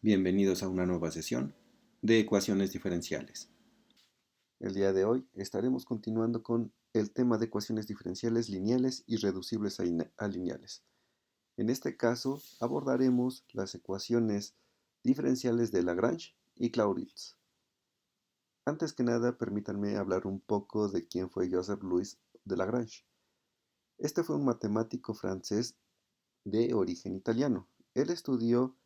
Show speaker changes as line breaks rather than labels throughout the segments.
Bienvenidos a una nueva sesión de ecuaciones diferenciales. El día de hoy estaremos continuando con el tema de ecuaciones diferenciales lineales y reducibles a lineales. En este caso abordaremos las ecuaciones diferenciales de Lagrange y Clairaut. Antes que nada, permítanme hablar un poco de quién fue Joseph Louis de Lagrange. Este fue un matemático francés de origen italiano. Él estudió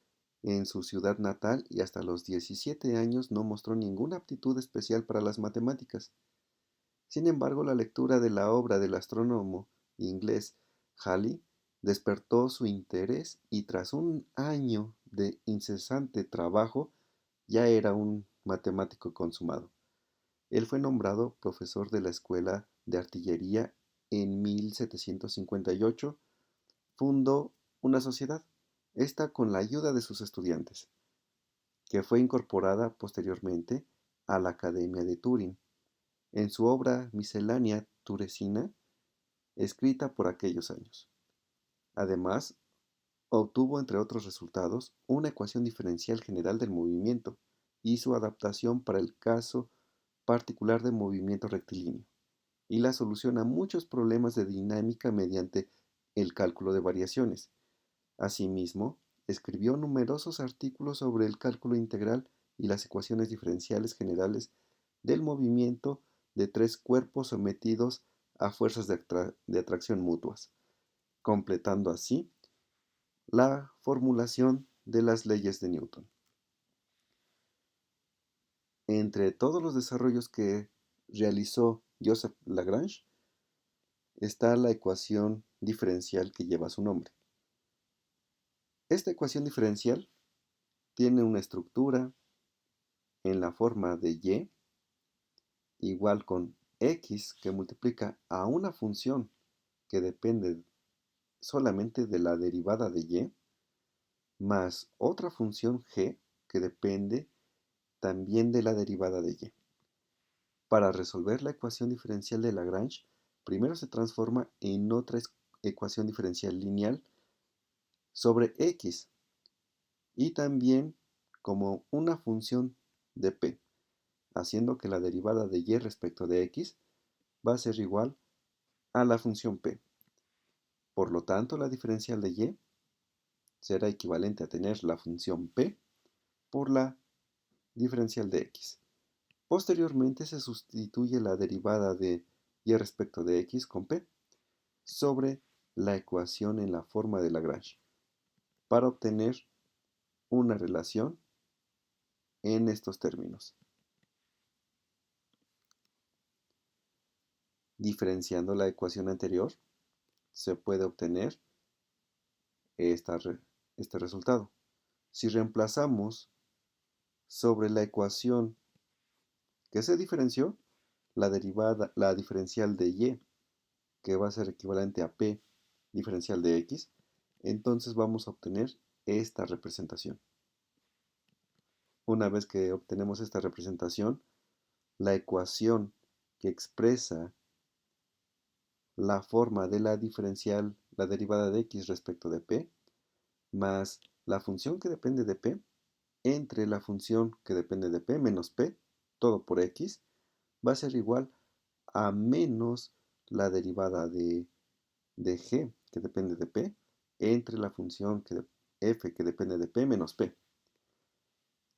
en su ciudad natal y hasta los 17 años no mostró ninguna aptitud especial para las matemáticas. Sin embargo, la lectura de la obra del astrónomo inglés Halley despertó su interés y tras un año de incesante trabajo ya era un matemático consumado. Él fue nombrado profesor de la Escuela de Artillería en 1758. Fundó una sociedad, esta con la ayuda de sus estudiantes, que fue incorporada posteriormente a la Academia de Turín, en su obra Miscelánea Turesina, escrita por aquellos años. Además, obtuvo, entre otros resultados, una ecuación diferencial general del movimiento y su adaptación para el caso particular del movimiento rectilíneo, y la solución a muchos problemas de dinámica mediante el cálculo de variaciones. Asimismo, escribió numerosos artículos sobre el cálculo integral y las ecuaciones diferenciales generales del movimiento de tres cuerpos sometidos a fuerzas de atracción mutuas, completando así la formulación de las leyes de Newton. Entre todos los desarrollos que realizó Joseph Lagrange está la ecuación diferencial que lleva su nombre. Esta ecuación diferencial tiene una estructura en la forma de y igual con x que multiplica a una función que depende solamente de la derivada de y más otra función g que depende también de la derivada de y. Para resolver la ecuación diferencial de Lagrange, primero se transforma en otra ecuación diferencial lineal sobre x y también como una función de p, haciendo que la derivada de y respecto de x va a ser igual a la función p. Por lo tanto, la diferencial de y será equivalente a tener la función p por la diferencial de x. Posteriormente se sustituye la derivada de y respecto de x con p sobre la ecuación en la forma de Lagrange para obtener una relación en estos términos. Diferenciando la ecuación anterior, se puede obtener este resultado. Si reemplazamos sobre la ecuación que se diferenció, la diferencial de y, que va a ser equivalente a p diferencial de x, entonces vamos a obtener esta representación. Una vez que obtenemos esta representación, la ecuación que expresa la forma de la diferencial, la derivada de x respecto de p, más la función que depende de p, entre la función que depende de p menos p, todo por x, va a ser igual a menos la derivada de g, que depende de p, entre la función f, que depende de p menos p,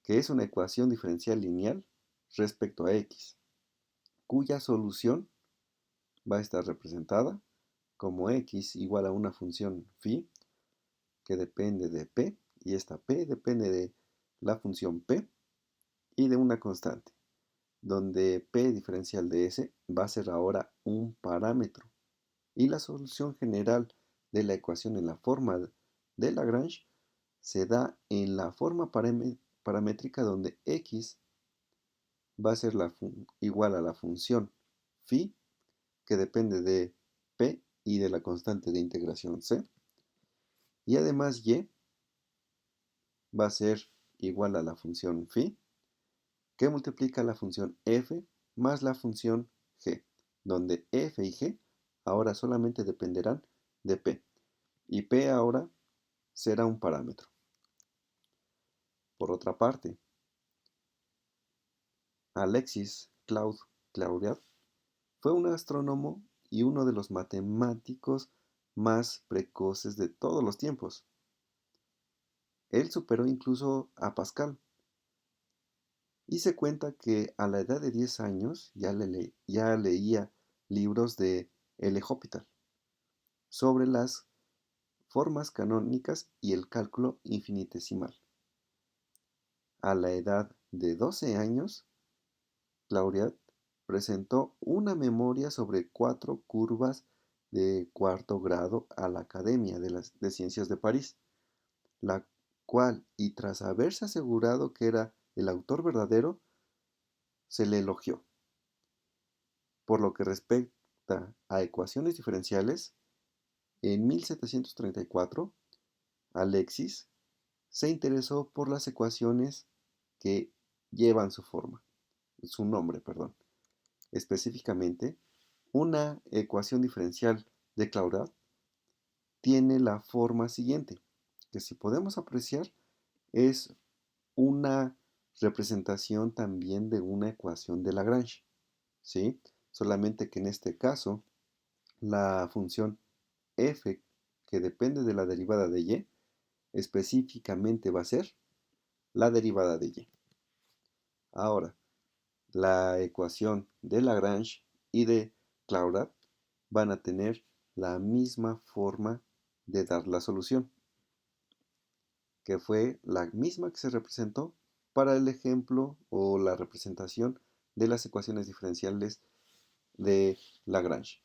que es una ecuación diferencial lineal respecto a x, cuya solución va a estar representada como x igual a una función phi que depende de p, y esta p depende de la función p y de una constante, donde p diferencial de s va a ser ahora un parámetro, y la solución general de la ecuación en la forma de Lagrange se da en la forma paramétrica donde x va a ser igual a la función phi que depende de p y de la constante de integración c, y además y va a ser igual a la función phi que multiplica la función f más la función g, donde f y g ahora solamente dependerán de p, y p ahora será un parámetro. Por otra parte, Alexis Claude Clairaut fue un astrónomo y uno de los matemáticos más precoces de todos los tiempos. Él superó incluso a Pascal y se cuenta que a la edad de 10 años ya leía libros de L. Hospital sobre las formas canónicas y el cálculo infinitesimal. A la edad de 12 años, Clairaut presentó una memoria sobre 4 curvas de cuarto grado a la Academia de Ciencias de París, la cual, y tras haberse asegurado que era el autor verdadero, se le elogió. Por lo que respecta a ecuaciones diferenciales, en 1734, Alexis se interesó por las ecuaciones que llevan su nombre, perdón. Específicamente, una ecuación diferencial de Clairaut tiene la forma siguiente, que si podemos apreciar es una representación también de una ecuación de Lagrange, ¿sí? Solamente que en este caso la función f, que depende de la derivada de y, específicamente va a ser la derivada de y. Ahora, la ecuación de Lagrange y de Clairaut van a tener la misma forma de dar la solución, que fue la misma que se representó para el ejemplo o la representación de las ecuaciones diferenciales de Lagrange.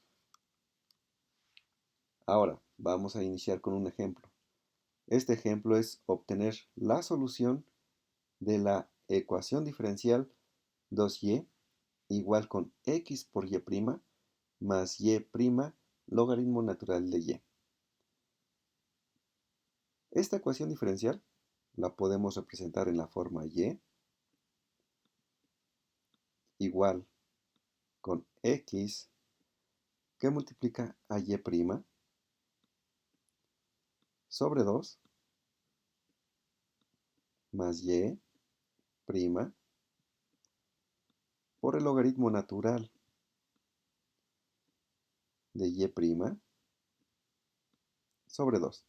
Ahora, vamos a iniciar con un ejemplo. Este ejemplo es obtener la solución de la ecuación diferencial 2y igual con x por y' más y' logaritmo natural de y. Esta ecuación diferencial la podemos representar en la forma y igual con x que multiplica a y' sobre 2 más y' por el logaritmo natural de y' sobre 2.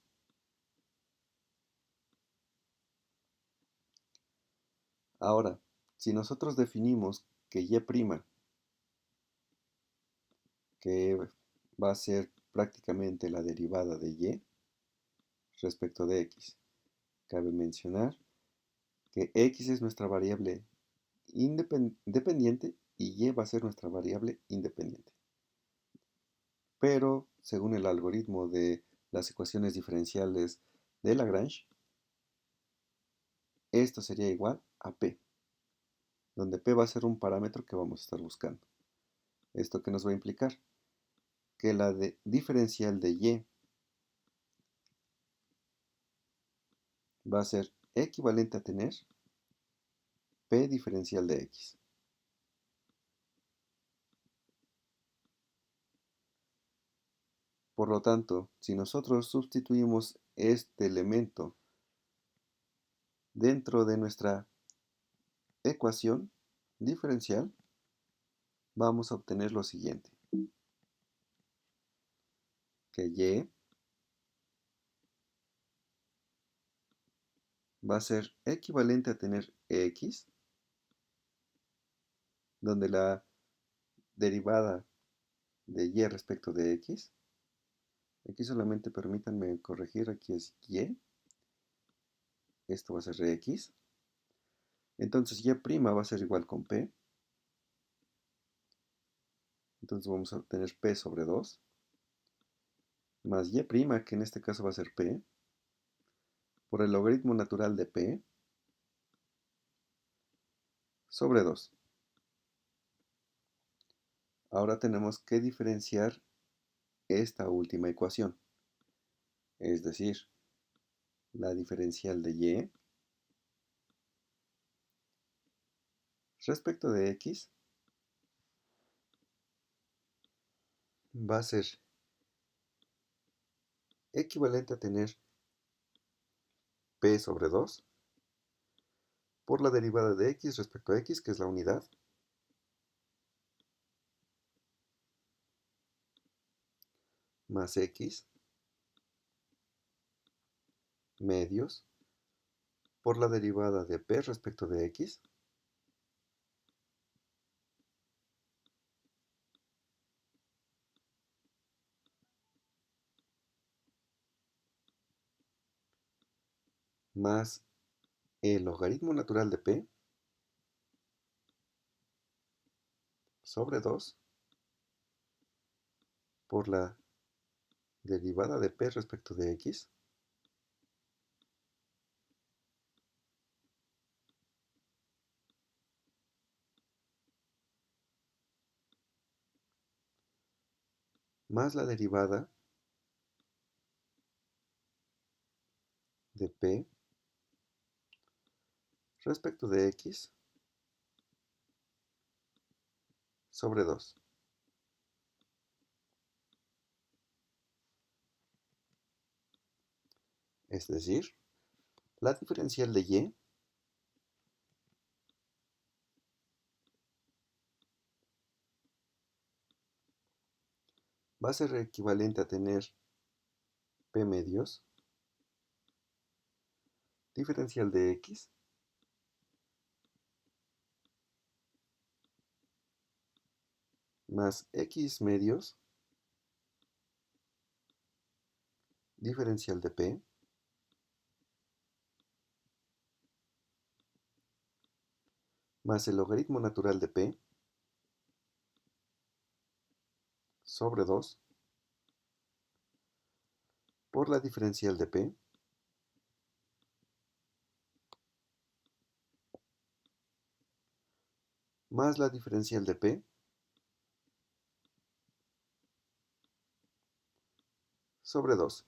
Ahora, si nosotros definimos que y', que va a ser prácticamente la derivada de y respecto de x, cabe mencionar que x es nuestra variable dependiente y y va a ser nuestra variable independiente. Pero, según el algoritmo de las ecuaciones diferenciales de Lagrange, esto sería igual a p, donde p va a ser un parámetro que vamos a estar buscando. ¿Esto qué nos va a implicar? Que la diferencial de y va a ser equivalente a tener p diferencial de x. Por lo tanto, si nosotros sustituimos este elemento dentro de nuestra ecuación diferencial, vamos a obtener lo siguiente, que y va a ser equivalente a tener x, donde la derivada de y respecto de x, aquí solamente permítanme corregir, aquí es y, esto va a ser x, entonces y' va a ser igual con p, entonces vamos a obtener p sobre 2, más y', que en este caso va a ser p, por el logaritmo natural de p, sobre 2. Ahora tenemos que diferenciar esta última ecuación, es decir, la diferencial de y respecto de x va a ser equivalente a tener p sobre 2 por la derivada de x respecto a x, que es la unidad, más x medios por la derivada de p respecto de x, más el logaritmo natural de p sobre 2 por la derivada de p respecto de x, más la derivada de p respecto de x sobre 2. Es decir, la diferencial de y va a ser equivalente a tener p medios diferencial de x más x medios diferencial de p más el logaritmo natural de p sobre 2 por la diferencial de p más la diferencial de p sobre 2.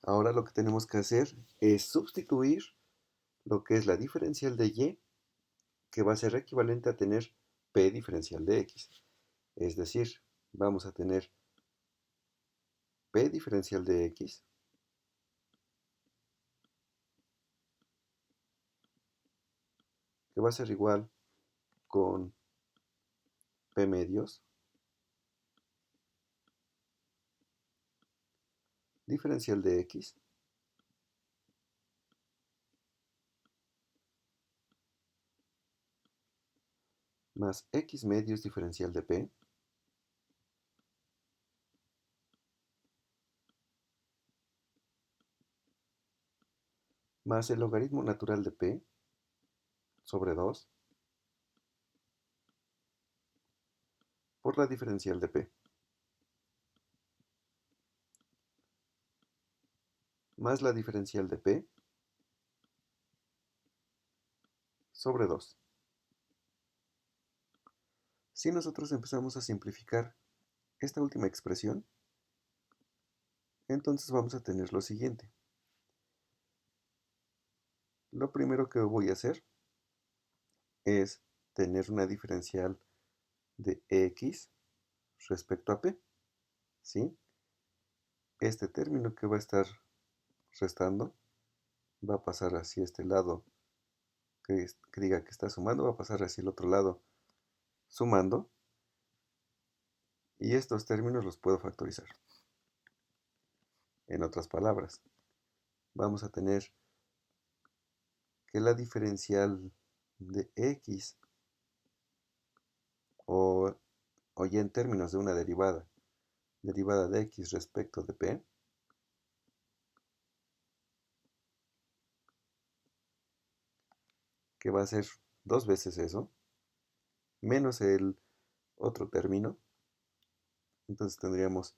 Ahora lo que tenemos que hacer es sustituir lo que es la diferencial de y, que va a ser equivalente a tener p diferencial de x. Es decir, vamos a tener p diferencial de x que va a ser igual con p medios diferencial de x más x medios diferencial de p más el logaritmo natural de p sobre 2 por la diferencial de p más la diferencial de p sobre 2. Si nosotros empezamos a simplificar esta última expresión, entonces vamos a tener lo siguiente. Lo primero que voy a hacer es tener una diferencial de x respecto a p, ¿sí? Este término que va a estar restando va a pasar hacia este lado que diga que está sumando, va a pasar hacia el otro lado sumando, y estos términos los puedo factorizar. En otras palabras, vamos a tener que la diferencial de x, o ya en términos de una derivada de x respecto de p, que va a ser dos veces eso, menos el otro término. Entonces tendríamos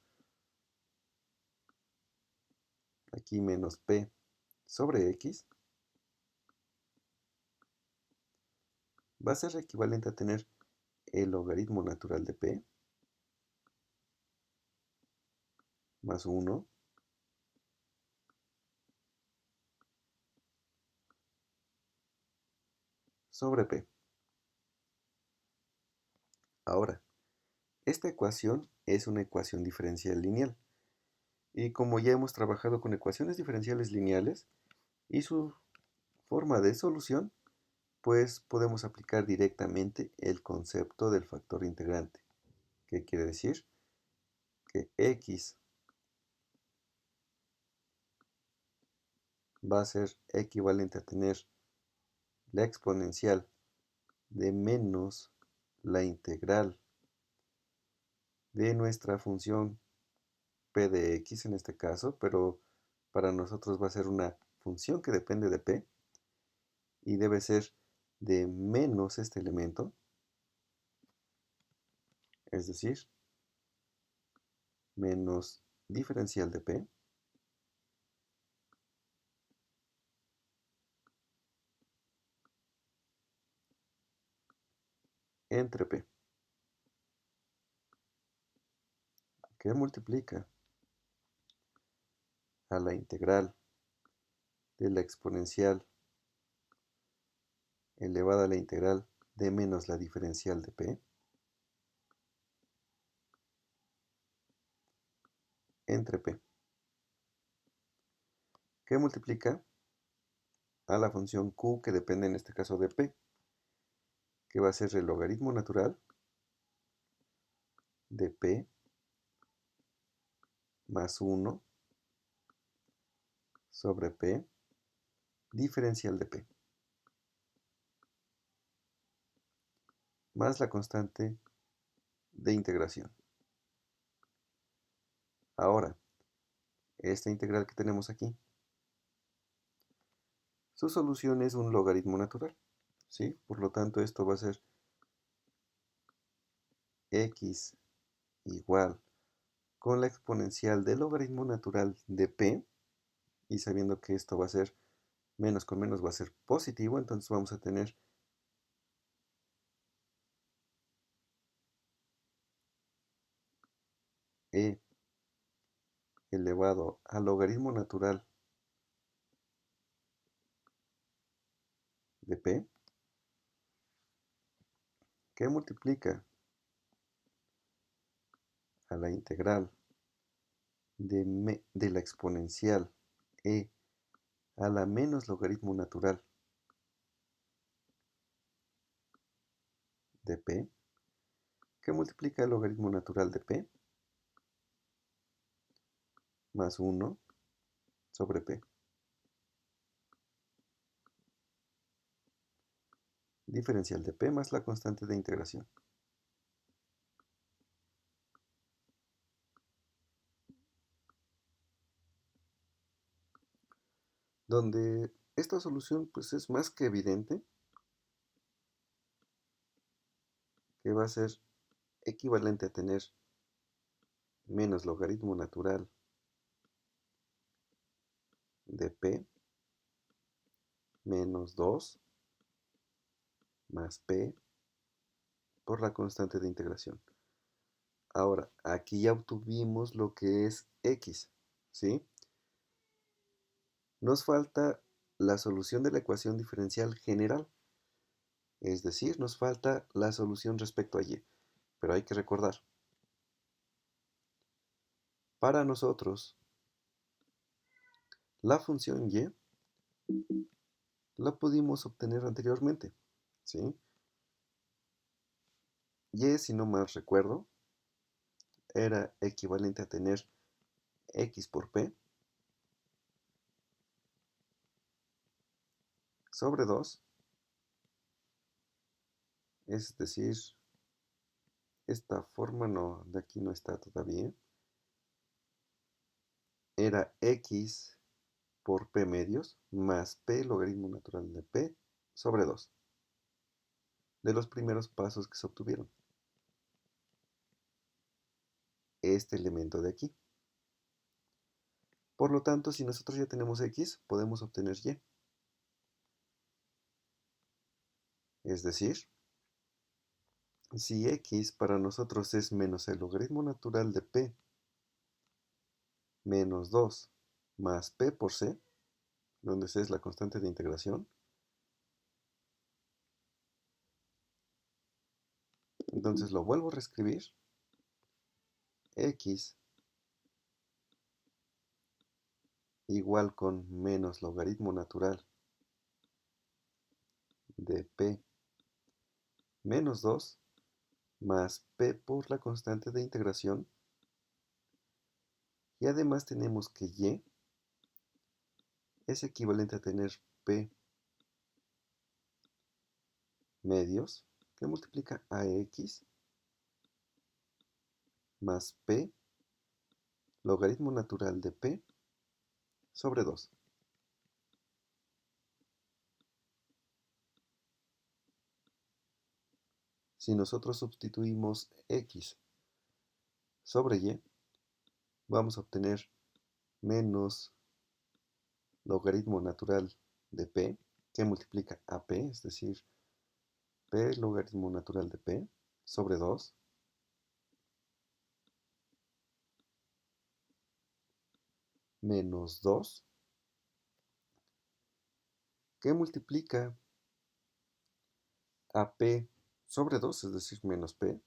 aquí menos p sobre x, va a ser equivalente a tener el logaritmo natural de p más 1 sobre p. Ahora, esta ecuación es una ecuación diferencial lineal. Y como ya hemos trabajado con ecuaciones diferenciales lineales y su forma de solución, pues podemos aplicar directamente el concepto del factor integrante. ¿Qué quiere decir? Que x va a ser equivalente a tener la exponencial de menos la integral de nuestra función p de x en este caso, pero para nosotros va a ser una función que depende de p y debe ser de menos este elemento, es decir, menos diferencial de p entre p, que multiplica a la integral de la exponencial elevada a la integral de menos la diferencial de p entre p, que multiplica a la función q que depende en este caso de p, que va a ser el logaritmo natural de p más 1 sobre p diferencial de p, más la constante de integración. Ahora, esta integral que tenemos aquí, su solución es un logaritmo natural, ¿sí? Por lo tanto, esto va a ser x igual con la exponencial del logaritmo natural de p, y sabiendo que esto va a ser menos con menos va a ser positivo, entonces vamos a tener e elevado al logaritmo natural de p, que multiplica a la integral de la exponencial e a la menos logaritmo natural de p, que multiplica el logaritmo natural de p más 1 sobre p, diferencial de p más la constante de integración. Donde esta solución pues es más que evidente que va a ser equivalente a tener menos logaritmo natural de p menos 2 más p por la constante de integración. Ahora, aquí ya obtuvimos lo que es x, ¿sí? Nos falta la solución de la ecuación diferencial general, es decir, nos falta la solución respecto a y, pero hay que recordar, para nosotros, la función y la pudimos obtener anteriormente, ¿sí? Y, si no mal recuerdo, era equivalente a tener x por p sobre 2, es decir, esta forma no, de aquí no está todavía, era x por p medios más p logaritmo natural de p sobre 2, de los primeros pasos que se obtuvieron. Este elemento de aquí. Por lo tanto, si nosotros ya tenemos x, podemos obtener y. Es decir, si x para nosotros es menos el logaritmo natural de p menos 2 más p por c, donde c es la constante de integración, entonces lo vuelvo a reescribir. X igual con menos logaritmo natural de p menos 2 más p por la constante de integración. Y además tenemos que y es equivalente a tener p medios que multiplica a x más p logaritmo natural de p sobre 2. Si nosotros sustituimos x sobre y, vamos a obtener menos logaritmo natural de p que multiplica a p, es decir, p logaritmo natural de p sobre 2 menos 2 que multiplica a p sobre 2, es decir, menos p,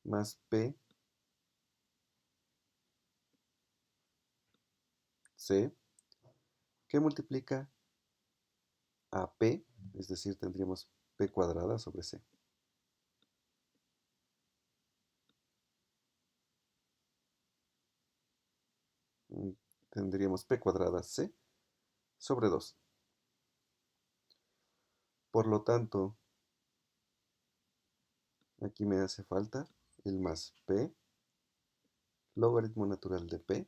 más p c que multiplica a p, es decir, tendríamos p cuadrada sobre c. Tendríamos p cuadrada c sobre 2. Por lo tanto, aquí me hace falta el más p logaritmo natural de p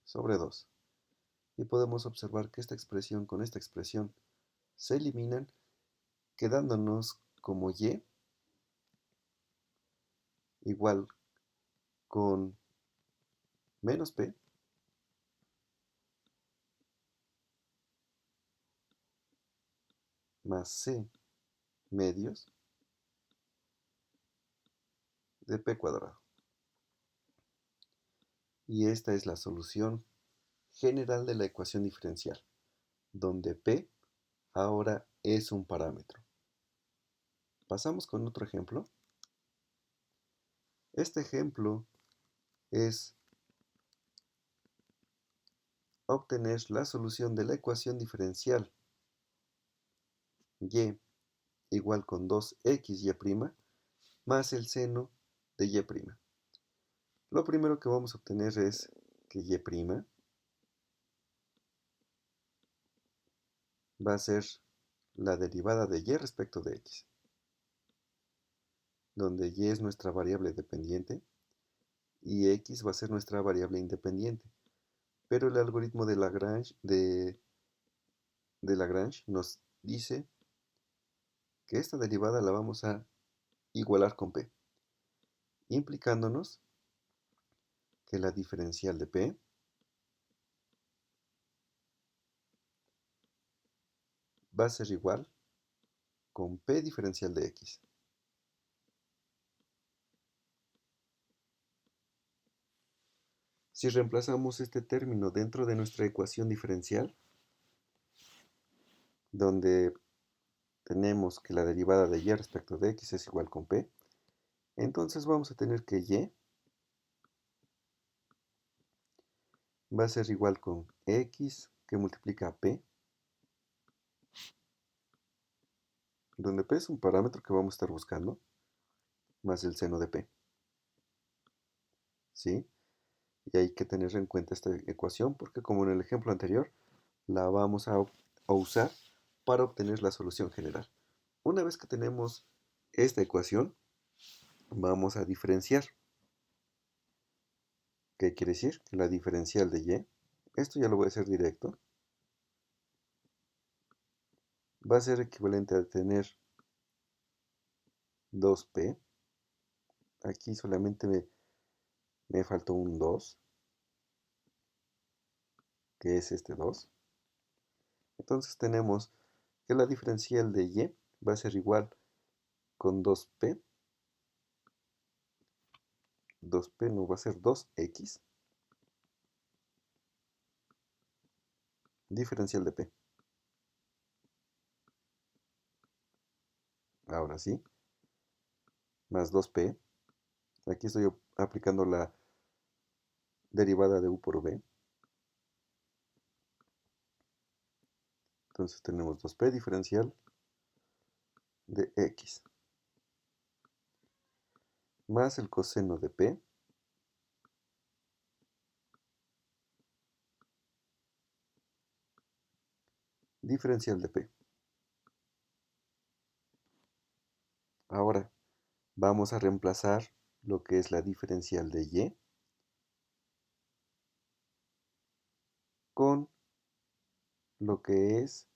sobre 2. Y podemos observar que esta expresión con esta expresión se eliminan, quedándonos como y igual con menos p más c medios de p cuadrado. Y esta es la solución general de la ecuación diferencial, donde p ahora es un parámetro. Pasamos con otro ejemplo. Este ejemplo es obtener la solución de la ecuación diferencial y igual con 2xy' más el seno de y'. Lo primero que vamos a obtener es que y' va a ser la derivada de y respecto de x, donde y es nuestra variable dependiente y x va a ser nuestra variable independiente. Pero el algoritmo de Lagrange nos dice que esta derivada la vamos a igualar con p, implicándonos que la diferencial de p va a ser igual con p diferencial de x. Si reemplazamos este término dentro de nuestra ecuación diferencial, donde tenemos que la derivada de y respecto de x es igual con p, entonces vamos a tener que y va a ser igual con x que multiplica a p, donde p es un parámetro que vamos a estar buscando, más el seno de p. ¿Sí? Y hay que tener en cuenta esta ecuación porque como en el ejemplo anterior, la vamos a usar para obtener la solución general. Una vez que tenemos esta ecuación, vamos a diferenciar. ¿Qué quiere decir? Que la diferencial de y, esto ya lo voy a hacer directo, va a ser equivalente a tener 2p. Aquí solamente me faltó un 2, que es este 2. Entonces tenemos que la diferencial de y va a ser igual con 2p. 2p no va a ser 2x diferencial de p. Ahora sí, más 2p Aquí estoy aplicando la derivada de u por v. Entonces tenemos 2p diferencial de x más el coseno de p diferencial de p. Ahora vamos a reemplazar lo que es la diferencial de y con lo que es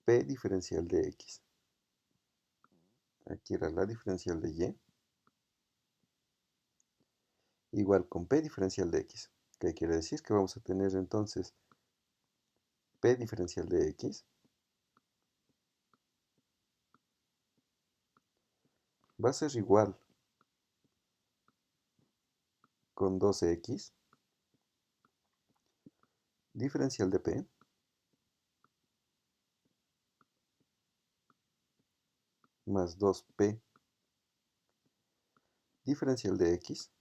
p diferencial de x. Aquí era la diferencial de y, igual con p diferencial de x. ¿Qué quiere decir? Que vamos a tener entonces p diferencial de x va a ser igual con 2x diferencial de p más 2p diferencial de x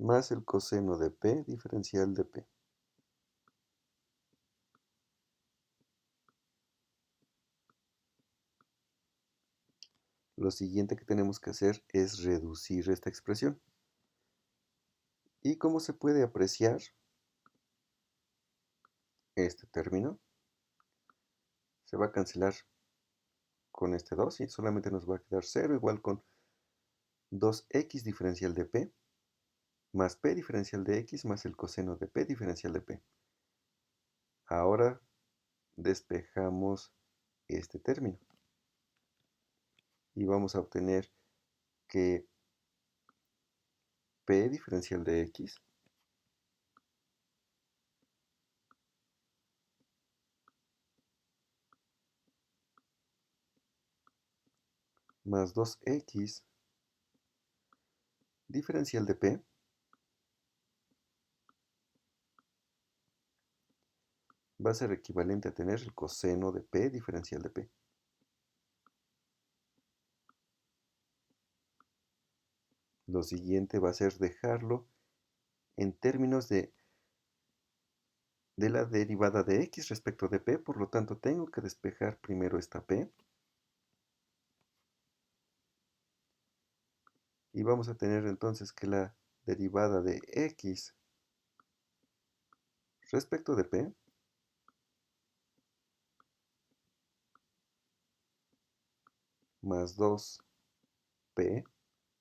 más el coseno de p diferencial de p. Lo siguiente que tenemos que hacer es reducir esta expresión. ¿Y cómo se puede apreciar este término? Se va a cancelar con este 2 y solamente nos va a quedar 0 igual con 2x diferencial de p más p diferencial de x más el coseno de p diferencial de p. Ahora despejamos este término y vamos a obtener que p diferencial de x más 2x diferencial de p va a ser equivalente a tener el coseno de p diferencial de p. Lo siguiente va a ser dejarlo en términos de la derivada de x respecto de p, por lo tanto tengo que despejar primero esta p. Y vamos a tener entonces que la derivada de x respecto de p más 2p,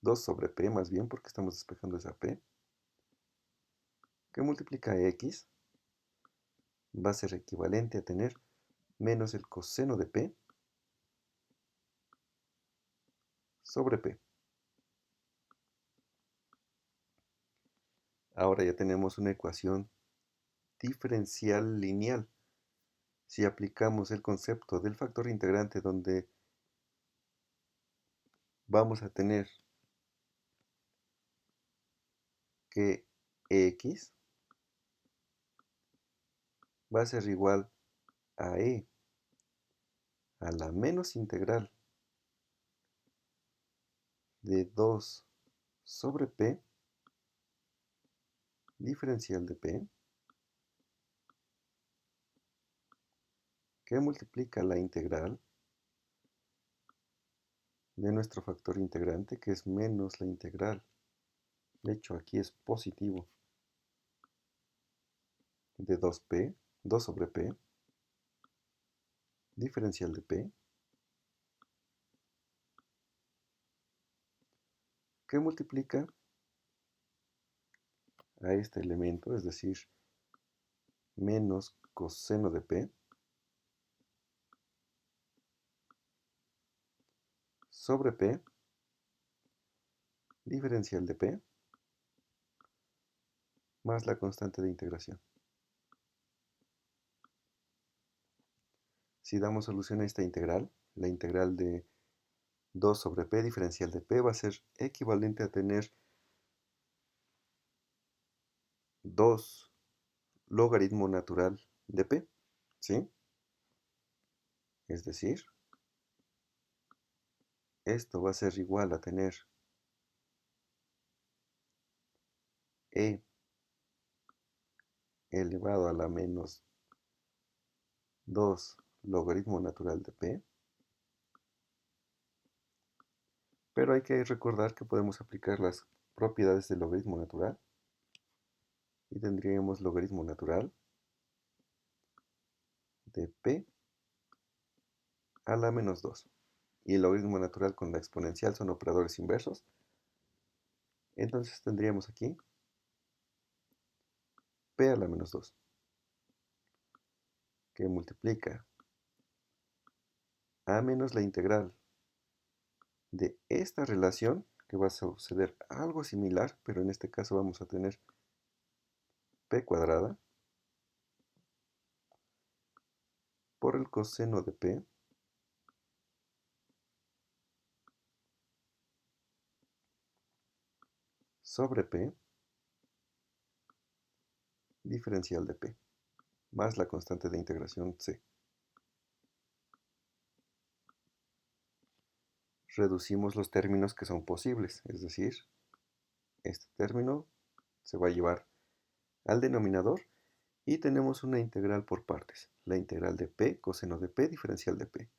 2 sobre p más bien porque estamos despejando esa p, que multiplica x, va a ser equivalente a tener menos el coseno de p sobre p. Ahora ya tenemos una ecuación diferencial lineal. Si aplicamos el concepto del factor integrante donde vamos a tener que x va a ser igual a e a la menos integral de 2 sobre p diferencial de p, que multiplica la integral de nuestro factor integrante, que es menos la integral. De hecho, aquí es positivo de 2p, 2 sobre p, diferencial de p, que multiplica a este elemento, es decir, menos coseno de p, sobre p, diferencial de p, más la constante de integración. Si damos solución a esta integral, la integral de 2 sobre p diferencial de p va a ser equivalente a tener 2 logaritmo natural de p, ¿sí? Es decir, Esto va a ser igual a tener e elevado a la menos 2 logaritmo natural de p. Pero hay que recordar que podemos aplicar las propiedades del logaritmo natural. Y tendríamos logaritmo natural de p a la menos 2. Y el logaritmo natural con la exponencial son operadores inversos. Entonces tendríamos aquí p a la menos 2, que multiplica a menos la integral de esta relación, que va a suceder algo similar, pero en este caso vamos a tener p cuadrada por el coseno de p sobre p diferencial de p, más la constante de integración c. Reducimos los términos que son posibles, es decir, este término se va a llevar al denominador y tenemos una integral por partes, la integral de p, coseno de p, diferencial de p.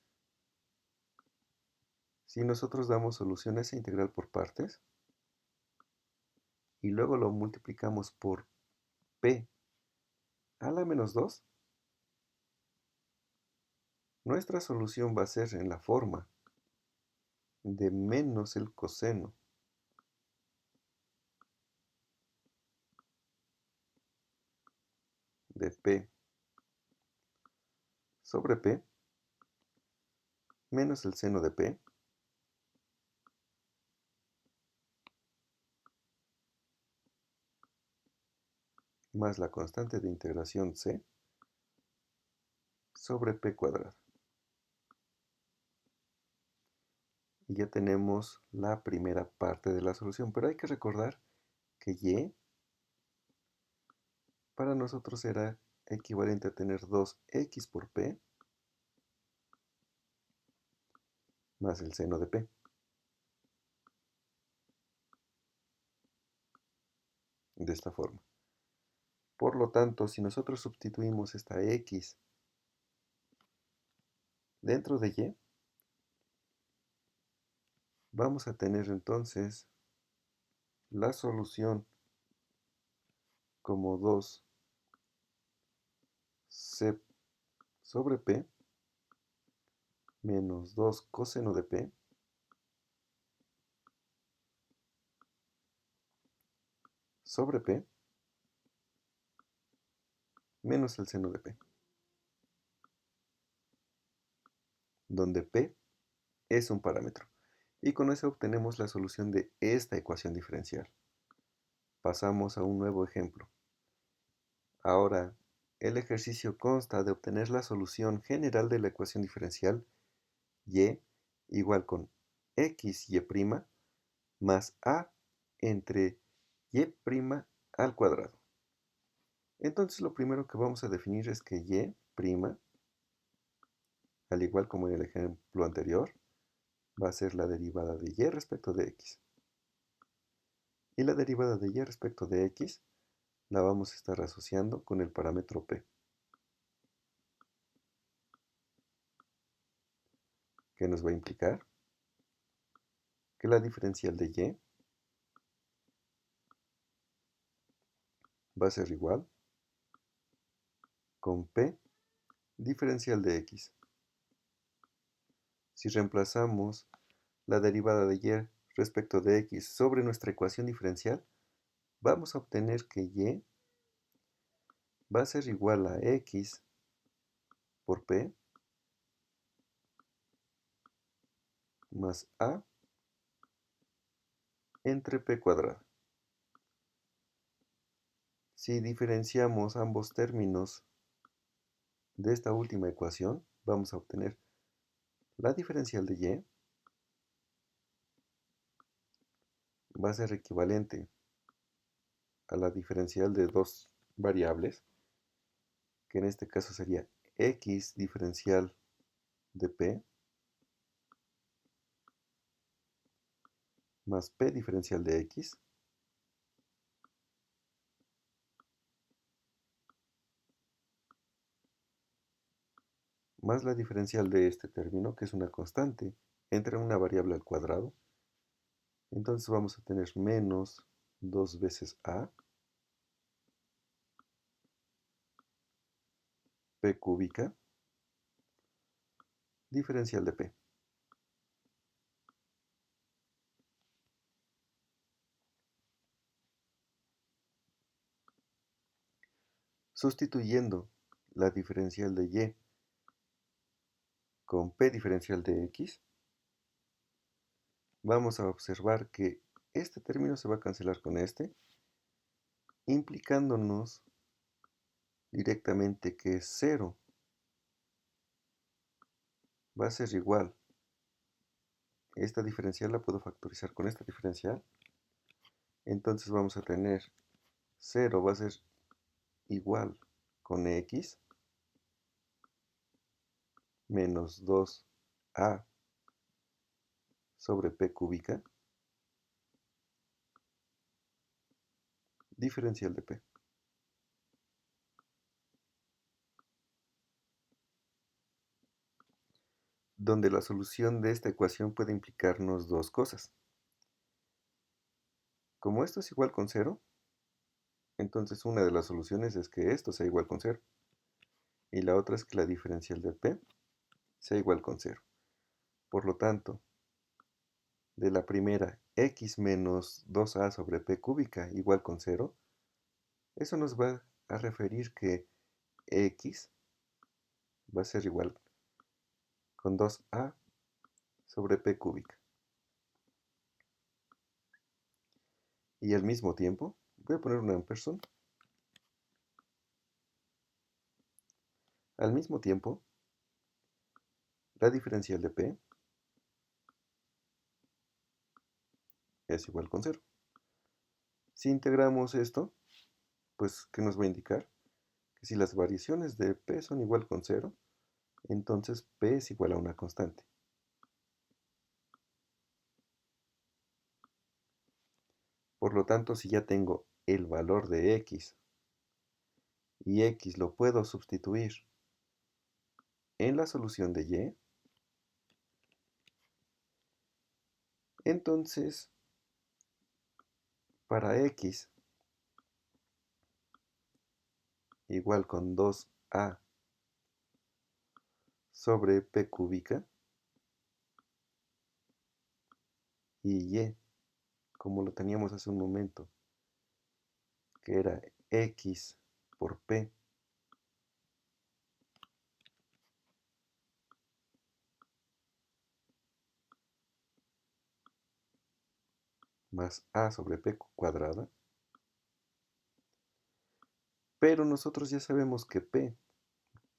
Si nosotros damos solución a esa integral por partes y luego lo multiplicamos por p a la menos 2, nuestra solución va a ser en la forma de menos el coseno de p sobre p menos el seno de p más la constante de integración c sobre p cuadrado. Y ya tenemos la primera parte de la solución, pero hay que recordar que y para nosotros era equivalente a tener 2x por p más el seno de p. De esta forma. Por lo tanto, si nosotros sustituimos esta x dentro de y, vamos a tener entonces la solución como 2c sobre p menos 2 coseno de p sobre p menos el seno de p, donde p es un parámetro. Y con eso obtenemos la solución de esta ecuación diferencial. Pasamos a un nuevo ejemplo. Ahora, el ejercicio consta de obtener la solución general de la ecuación diferencial y igual con xy' más a entre y' al cuadrado. Entonces lo primero que vamos a definir es que y', al igual como en el ejemplo anterior, va a ser la derivada de y respecto de x. Y la derivada de y respecto de x la vamos a estar asociando con el parámetro p, que nos va a implicar que la diferencial de y va a ser igual con p diferencial de x. Si reemplazamos la derivada de y respecto de x sobre nuestra ecuación diferencial, vamos a obtener que y va a ser igual a x por p más a entre p cuadrado. Si diferenciamos ambos términos de esta última ecuación, vamos a obtener la diferencial de y va a ser equivalente a la diferencial de dos variables, que en este caso sería x diferencial de p más p diferencial de x más la diferencial de este término, que es una constante, entre una variable al cuadrado. Entonces vamos a tener menos 2 veces a p cúbica diferencial de p. Sustituyendo la diferencial de y con p diferencial de x, vamos a observar que este término se va a cancelar con este, implicándonos directamente que 0 va a ser igual. Esta diferencial la puedo factorizar con esta diferencial. Entonces vamos a tener 0 va a ser igual con x menos 2a sobre p cúbica diferencial de p. Donde la solución de esta ecuación puede implicarnos dos cosas. Como esto es igual con 0, entonces una de las soluciones es que esto sea igual con 0. Y la otra es que la diferencial de p sea igual con 0. Por lo tanto, de la primera, x menos 2a sobre p cúbica igual con 0, eso nos va a referir que x va a ser igual con 2a sobre p cúbica. Y al mismo tiempo, voy a poner un ampersand. Al mismo tiempo, la diferencial de p es igual con 0. Si integramos esto, pues, ¿qué nos va a indicar? Que si las variaciones de p son igual con 0, entonces p es igual a una constante. Por lo tanto, si ya tengo el valor de x y x lo puedo sustituir en la solución de y, entonces para x igual con 2a sobre p cúbica y como lo teníamos hace un momento, que era x por p más a sobre p cuadrada, pero nosotros ya sabemos que p,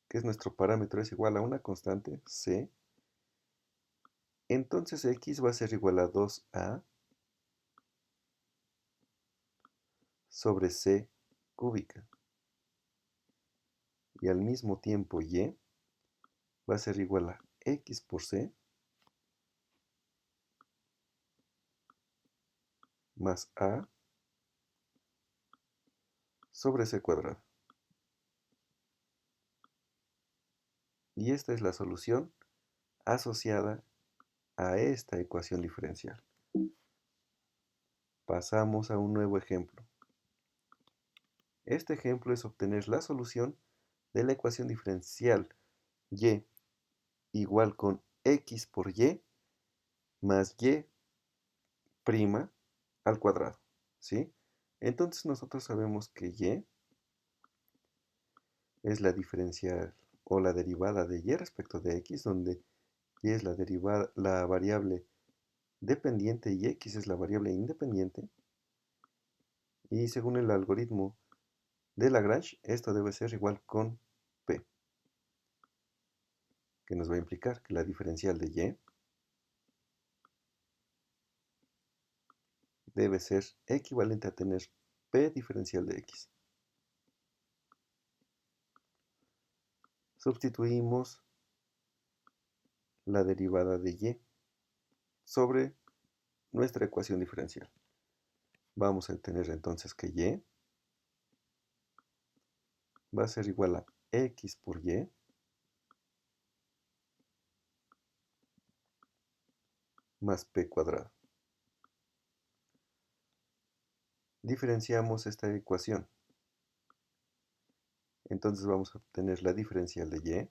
que es nuestro parámetro, es igual a una constante, c, entonces x va a ser igual a 2a sobre c cúbica. Y al mismo tiempo y va a ser igual a x por c más a sobre c cuadrado. Y esta es la solución asociada a esta ecuación diferencial. Pasamos a un nuevo ejemplo. Este ejemplo es obtener la solución de la ecuación diferencial y igual con x por y más y prima al cuadrado, ¿sí? Entonces nosotros sabemos que y es la diferencial o la derivada de y respecto de x, donde y es la derivada, la variable dependiente y x es la variable independiente. Y según el algoritmo de Lagrange, esto debe ser igual con p, que nos va a implicar que la diferencial de y debe ser equivalente a tener p diferencial de x. Sustituimos la derivada de y sobre nuestra ecuación diferencial. Vamos a tener entonces que y va a ser igual a x por y más p cuadrado. Diferenciamos esta ecuación. Entonces vamos a obtener la diferencial de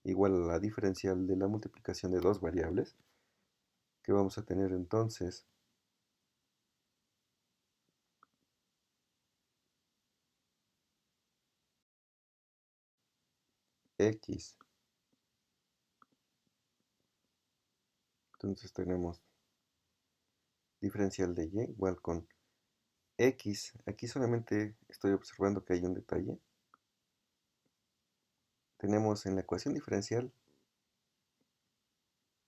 y igual a la diferencial de la multiplicación de dos variables, que vamos a tener entonces x. Entonces tenemos diferencial de y igual con x. Aquí solamente estoy observando que hay un detalle. Tenemos en la ecuación diferencial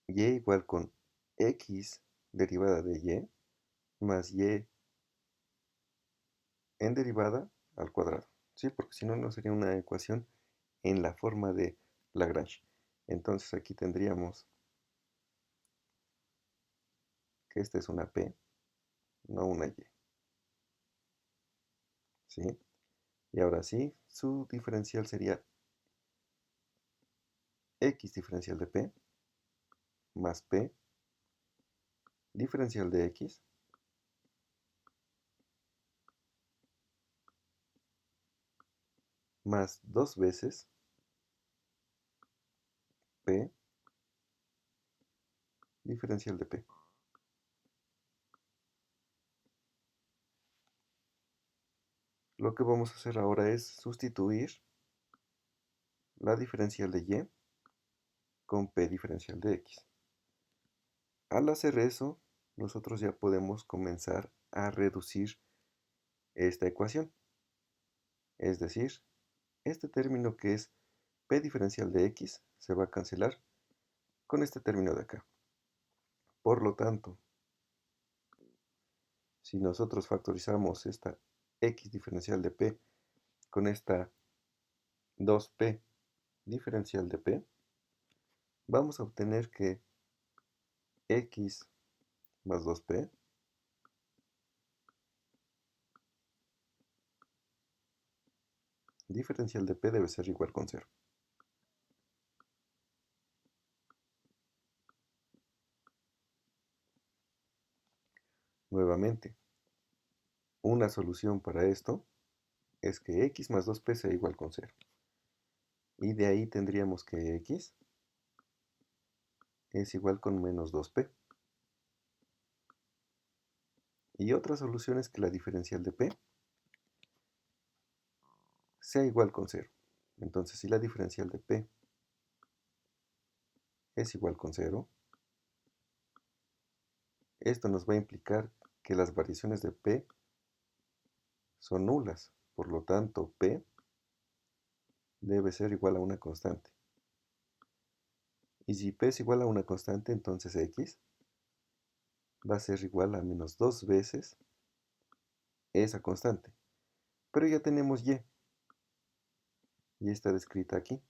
y igual con x derivada de y más y en derivada al cuadrado, ¿sí? Porque si no, no sería una ecuación en la forma de Lagrange. Entonces aquí tendríamos que esta es una p, no una y, ¿sí? Y ahora sí, su diferencial sería x diferencial de p más p diferencial de x más dos veces p diferencial de p. Lo que vamos a hacer ahora es sustituir la diferencial de y con p diferencial de x. Al hacer eso, nosotros ya podemos comenzar a reducir esta ecuación. Es decir, este término que es p diferencial de x se va a cancelar con este término de acá. Por lo tanto, si nosotros factorizamos esta x diferencial de p con esta 2p diferencial de p, vamos a obtener que x más 2p diferencial de p debe ser igual con 0. Nuevamente, una solución para esto es que x más 2p sea igual con 0. Y de ahí tendríamos que x es igual con menos 2p. Y otra solución es que la diferencial de p sea igual con 0. Entonces, si la diferencial de p es igual con 0, esto nos va a implicar que las variaciones de p son nulas. Por lo tanto, p debe ser igual a una constante. Y si p es igual a una constante, entonces x va a ser igual a menos 2 veces esa constante. Pero ya tenemos y está descrita aquí.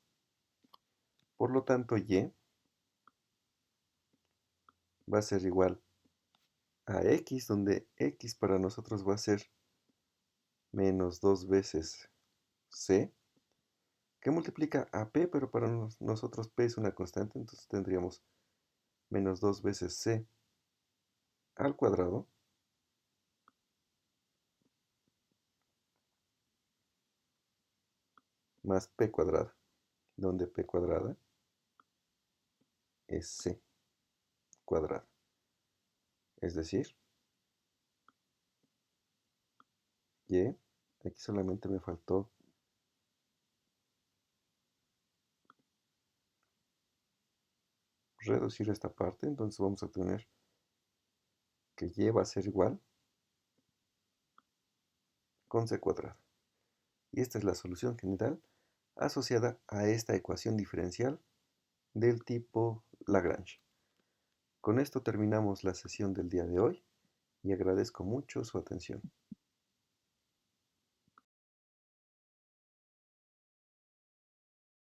Por lo tanto, y va a ser igual a x, donde x para nosotros va a ser menos 2 veces c, que multiplica a p, pero para nosotros p es una constante, entonces tendríamos menos 2 veces c al cuadrado más p cuadrada, donde p cuadrada es c cuadrada. Es decir, y, aquí solamente me faltó reducir esta parte, entonces vamos a tener que y va a ser igual con c cuadrada. Y esta es la solución general asociada a esta ecuación diferencial del tipo Lagrange. Con esto terminamos la sesión del día de hoy y agradezco mucho su atención.